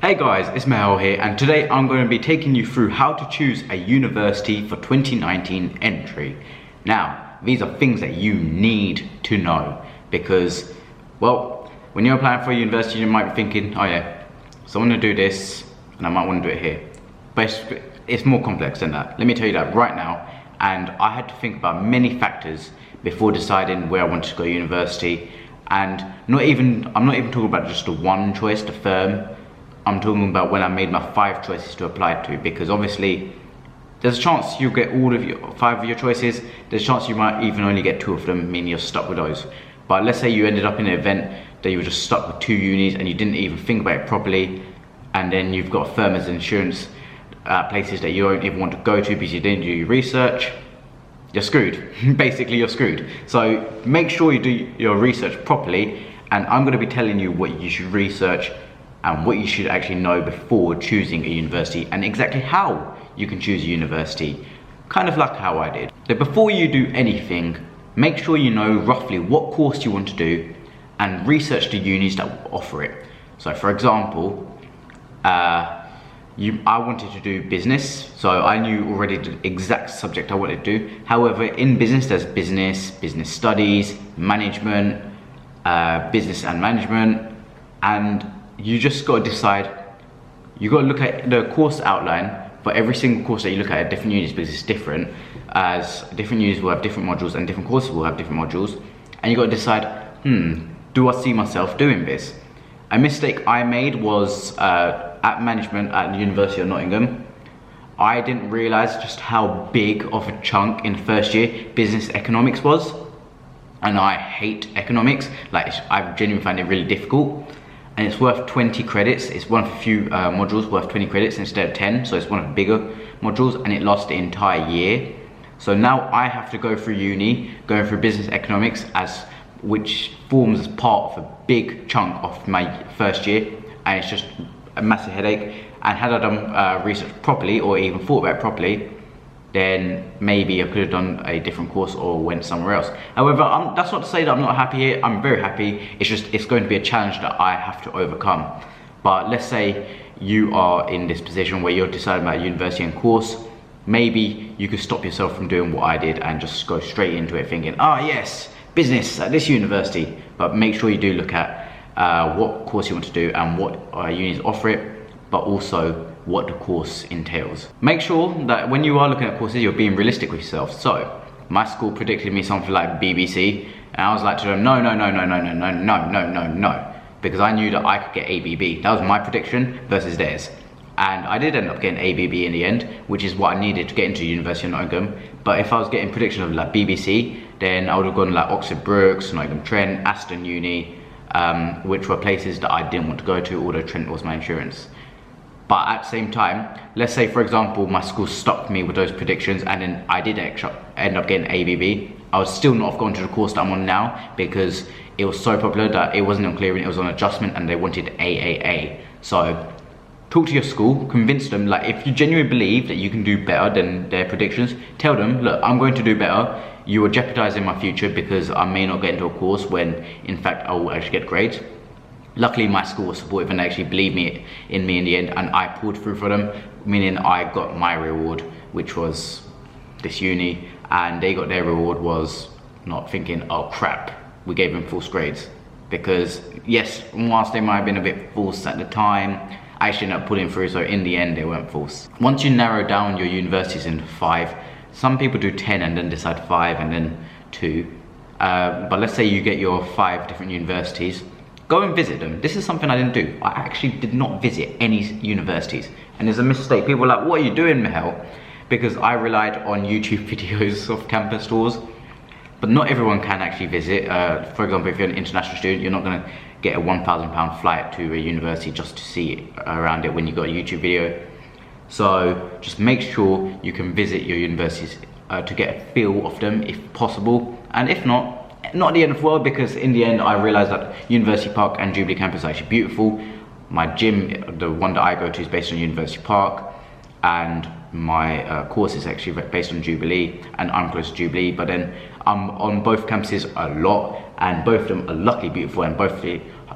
Hey guys, it's Mahel here, and today I'm going to be taking you through how to choose a university for 2019 entry. Now, these are things that you need to know because, well, when you're applying for a university, you might be thinking, oh yeah, so I want to do this and I might want to do it here. But it's more complex than that. Let me tell you that right now. And I had to think about many factors before deciding where I wanted to go to university. And I'm not even talking about just the one choice, the firm. I'm talking about when I made my 5 choices to apply to, because obviously there's a chance you'll get all of your 5 of your choices. There's a chance you might even only get 2 of them, meaning you're stuck with those. But let's say you ended up in an event that you were just stuck with 2 unis and you didn't even think about it properly, and then you've got a firm as insurance places that you don't even want to go to because you didn't do your research. You're screwed. Basically, you're screwed. So make sure you do your research properly, and I'm going to be telling you what you should research and what you should actually know before choosing a university, and exactly how you can choose a university, kind of like how I did. So before you do anything, make sure you know roughly what course you want to do and research the unis that offer it. So for example, I wanted to do business, so I knew already the exact subject I wanted to do. However, in business, there's business studies, management, business and management, and you just got to decide. You got to look at the course outline for every single course that you look at different unis, because it's different, as different unis will have different modules and different courses will have different modules, and you got to decide, do I see myself doing this? A mistake I made was at management at the University of Nottingham. I didn't realise just how big of a chunk in first year business economics was, and I hate economics. Like, I genuinely find it really difficult. And it's worth 20 credits. It's one of a few modules worth 20 credits instead of 10, so it's one of the bigger modules, and it lasts the entire year. So now I have to go through uni, going through business economics, which forms part of a big chunk of my first year, and it's just a massive headache. And had I done research properly, or even thought about it properly, then maybe I could have done a different course or went somewhere else. However, that's not to say that I'm not happy here. I'm very happy. It's just, it's going to be a challenge that I have to overcome. But let's say you are in this position where you're deciding about university and course. Maybe you could stop yourself from doing what I did and just go straight into it thinking, yes, business at this university. But make sure you do look at what course you want to do and what unis offer it, but also what the course entails. Make sure that when you are looking at courses, you're being realistic with yourself. So my school predicted me something like BBC, and I was like to them, no, because I knew that I could get ABB. That was my prediction versus theirs, and I did end up getting ABB in the end, which is what I needed to get into University of Nottingham. But if I was getting prediction of like BBC, then I would have gone like Oxford Brookes, Nottingham Trent, Aston Uni, which were places that I didn't want to go to, although Trent was my insurance. But at the same time, let's say for example my school stopped me with those predictions and then I did end up getting ABB, I would still not have gone to the course that I'm on now, because it was so popular that it wasn't on clearing, it was on adjustment, and they wanted AAA. So talk to your school, convince them, like if you genuinely believe that you can do better than their predictions, tell them, look, I'm going to do better. You are jeopardizing my future because I may not get into a course when in fact I will actually get grades. Luckily, my school was supportive and actually believed in me in the end, and I pulled through for them, meaning I got my reward, which was this uni, and they got their reward was not thinking, oh crap, we gave them false grades. Because yes, whilst they might have been a bit false at the time, I actually ended up pulling through, so in the end they weren't false. Once you narrow down your universities into 5, some people do 10 and then decide 5 and then 2. But let's say you get your 5 different universities. Go and visit them. This is something I didn't do. I actually did not visit any universities. And there's a mistake. People are like, what are you doing, Mahel? Because I relied on YouTube videos of campus tours. But not everyone can actually visit. For example, if you're an international student, you're not going to get a £1,000 flight to a university just to see around it when you got a YouTube video. So just make sure you can visit your universities to get a feel of them if possible. And if not the end of the world, because in the end I realized that University Park and Jubilee campus are actually beautiful. My gym, the one that I go to, is based on University Park, and my course is actually based on Jubilee, and I'm close to Jubilee. But then I'm on both campuses a lot, and both of them are luckily beautiful, and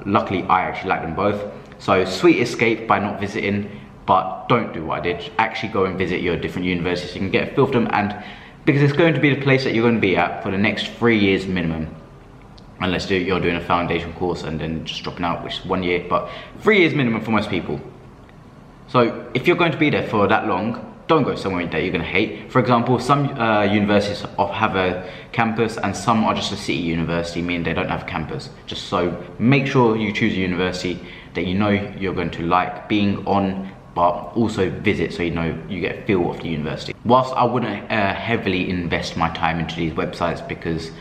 luckily I actually like them both. So sweet escape by not visiting, but don't do what I did. Actually go and visit your different universities so you can get a feel for them, and because it's going to be the place that you're going to be at for the next 3 years minimum. Unless you're doing a foundation course and then just dropping out, which is 1 year, but 3 years minimum for most people. So if you're going to be there for that long, don't go somewhere that you're going to hate. For example, some universities have a campus and some are just a city university, meaning they don't have a campus. Just so make sure you choose a university that you know you're going to like being on, but also visit so you know you get a feel of the university. Whilst I wouldn't heavily invest my time into these websites because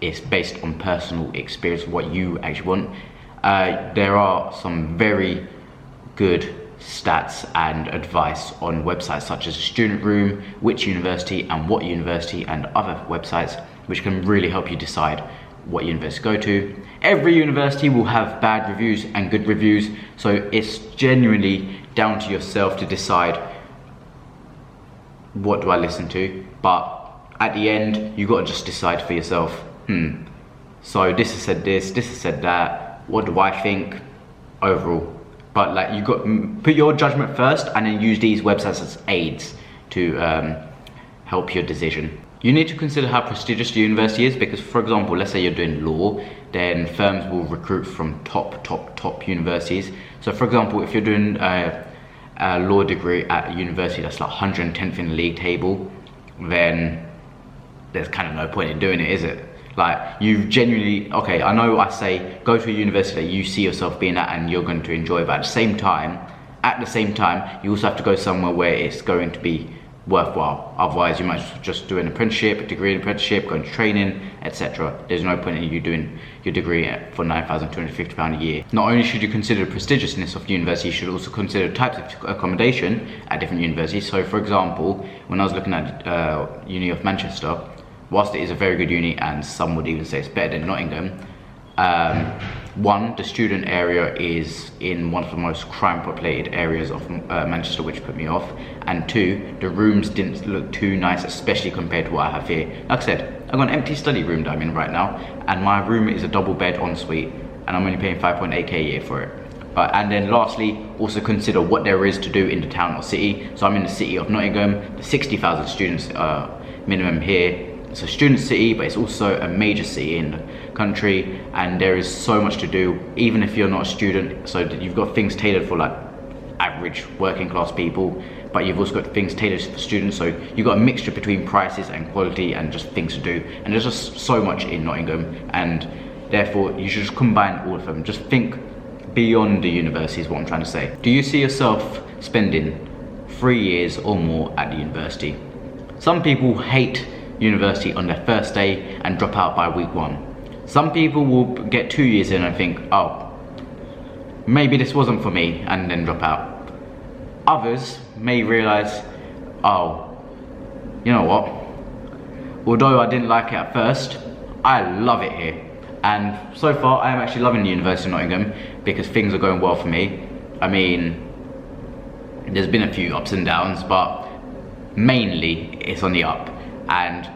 it's based on personal experience, what you actually want, there are some very good stats and advice on websites such as Student Room, which university and what university, and other websites which can really help you decide what university to go to. Every university will have bad reviews and good reviews, so it's genuinely down to yourself to decide what do I listen to, but at the end you got to just decide for yourself, so this has said this has said that, what do I think overall? But like, you got put your judgment first and then use these websites as aids to help your decision. You need to consider how prestigious the university is, because for example, let's say you're doing law, then firms will recruit from top universities. So for example, if you're doing a law degree at a university that's like 110th in the league table, then there's kind of no point in doing it, is it? Like, you've genuinely, okay, I know I say go to a university that you see yourself being at and you're going to enjoy, but at the same time, you also have to go somewhere where it's going to be worthwhile. Otherwise, you might just do an apprenticeship, a degree in apprenticeship, go into training, etc. There's no point in you doing your degree for £9,250 a year. Not only should you consider the prestigiousness of the university, you should also consider types of accommodation at different universities. So for example, when I was looking at Uni of Manchester, whilst it is a very good uni and some would even say it's better than Nottingham, one, the student area is in one of the most crime populated areas of Manchester, which put me off, and two, the rooms didn't look too nice, especially compared to what I have here. Like I said, I've got an empty study room that I'm in right now, and my room is a double bed ensuite, and I'm only paying 5.8k a year for it. And then lastly, also consider what there is to do in the town or city. So I'm in the city of Nottingham, the 60,000 students minimum here. It's a student city, but it's also a major city in the country, and there is so much to do, even if you're not a student. So you've got things tailored for like average working class people, but you've also got things tailored for students. So you've got a mixture between prices and quality and just things to do. And there's just so much in Nottingham, and therefore you should just combine all of them. Just think beyond the university is what I'm trying to say. Do you see yourself spending 3 years or more at the university? Some people hate university on their first day and drop out by week 1. Some people will get 2 years in and think, oh, maybe this wasn't for me, and then drop out. Others may realize, oh, you know what, although I didn't like it at first, I love it here. And so far I am actually loving the University of Nottingham because things are going well for me. I mean, there's been a few ups and downs, but mainly it's on the up. And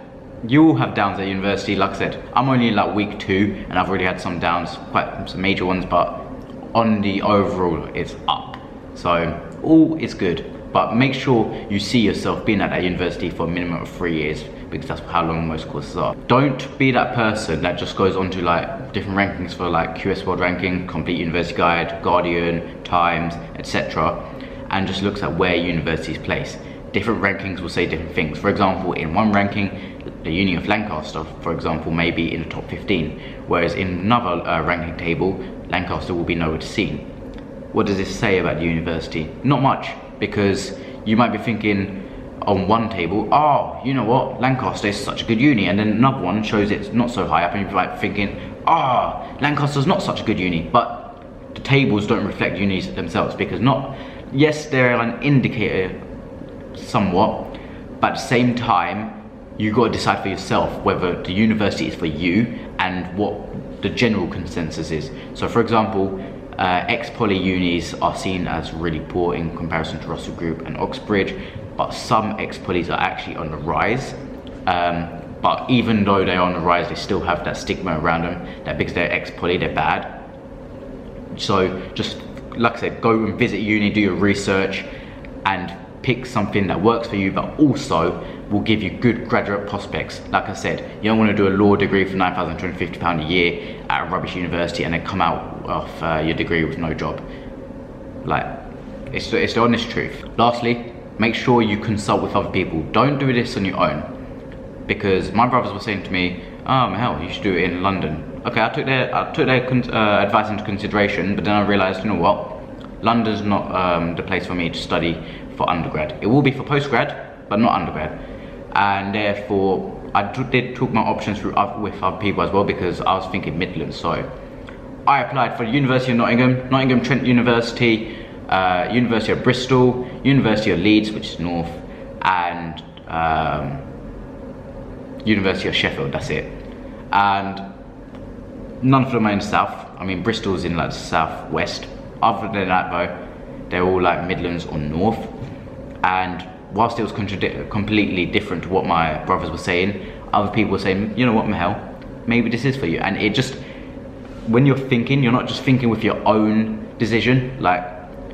you will have downs at university. Like I said, I'm only in like week 2 and I've already had some downs, quite some major ones, but on the overall it's up. So all is good, but make sure you see yourself being at that university for a minimum of 3 years, because that's how long most courses are. Don't be that person that just goes on to like different rankings for like QS World Ranking, Complete University Guide, Guardian, Times, etc. and just looks at where universities place. Different rankings will say different things. For example, in one ranking, the Uni of Lancaster, for example, may be in the top 15, whereas in another ranking table, Lancaster will be nowhere to see. What does this say about the university? Not much, because you might be thinking on one table, oh, you know what, Lancaster is such a good uni, and then another one shows it's not so high up, and you're like thinking, oh, Lancaster's not such a good uni. But the tables don't reflect unis themselves, because yes, they're an indicator somewhat, but at the same time, you got to decide for yourself whether the university is for you and what the general consensus is. So for example, ex-poly unis are seen as really poor in comparison to Russell Group and Oxbridge, but some ex-polys are actually on the rise. But even though they're on the rise, they still have that stigma around them that because they're ex-poly, they're bad. So just like I said, go and visit uni, do your research, and pick something that works for you, but also will give you good graduate prospects. Like I said, you don't want to do a law degree for £9,250 a year at a rubbish university and then come out of your degree with no job. Like, it's the honest truth. Lastly, make sure you consult with other people. Don't do this on your own, because my brothers were saying to me, oh, Mahel, you should do it in London. Okay, I took their advice into consideration, but then I realised, you know what? London's not the place for me to study for undergrad. It will be for postgrad, but not undergrad. And therefore, I did talk my options through with other people as well, because I was thinking Midlands. So I applied for the University of Nottingham, Nottingham Trent University, University of Bristol, University of Leeds, which is north, and University of Sheffield, that's it. And none of them are in the south. I mean, Bristol's in like the southwest. Other than that though, they're all like Midlands or north. And whilst it was completely different to what my brothers were saying, other people were saying, you know what, Mahel, maybe this is for you. And it just, when you're thinking, you're not just thinking with your own decision. Like,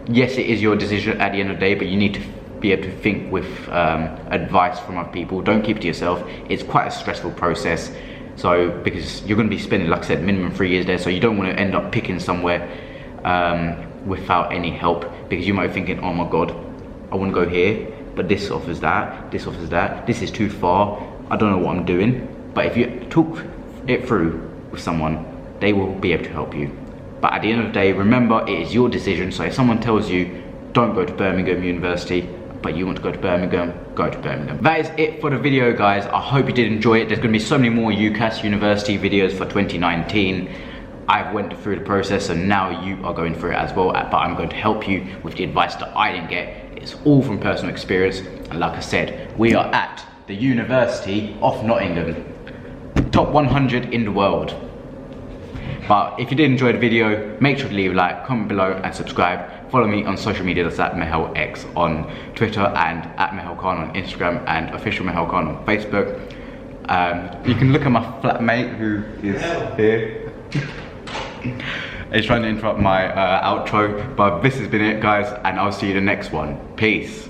yes, it is your decision at the end of the day, but you need to be able to think with advice from other people. Don't keep it to yourself. It's quite a stressful process. So, because you're going to be spending, like I said, minimum 3 years there, so you don't want to end up picking somewhere without any help, because you might be thinking, oh my god, I want to go here, but this offers that, this offers that, this is too far, I don't know what I'm doing. But if you talk it through with someone, they will be able to help you. But at the end of the day, remember, it is your decision. So if someone tells you don't go to Birmingham University, but you want to go to Birmingham, go to Birmingham. That is it for the video, guys. I hope you did enjoy it. There's going to be so many more UCAS university videos for 2019. I went through the process, and now you are going through it as well, but I'm going to help you with the advice that I didn't get. It's all from personal experience, and like I said, we are at the University of Nottingham, top 100 in the world. But if you did enjoy the video, make sure to leave a like, comment below, and subscribe. Follow me on social media, that's at MahelX on Twitter, and at Mahel Khan on Instagram, and official Mahel Khan on Facebook. You can look at my flatmate who is here. He's trying to interrupt my outro, but this has been it, guys, and I'll see you in the next one. Peace.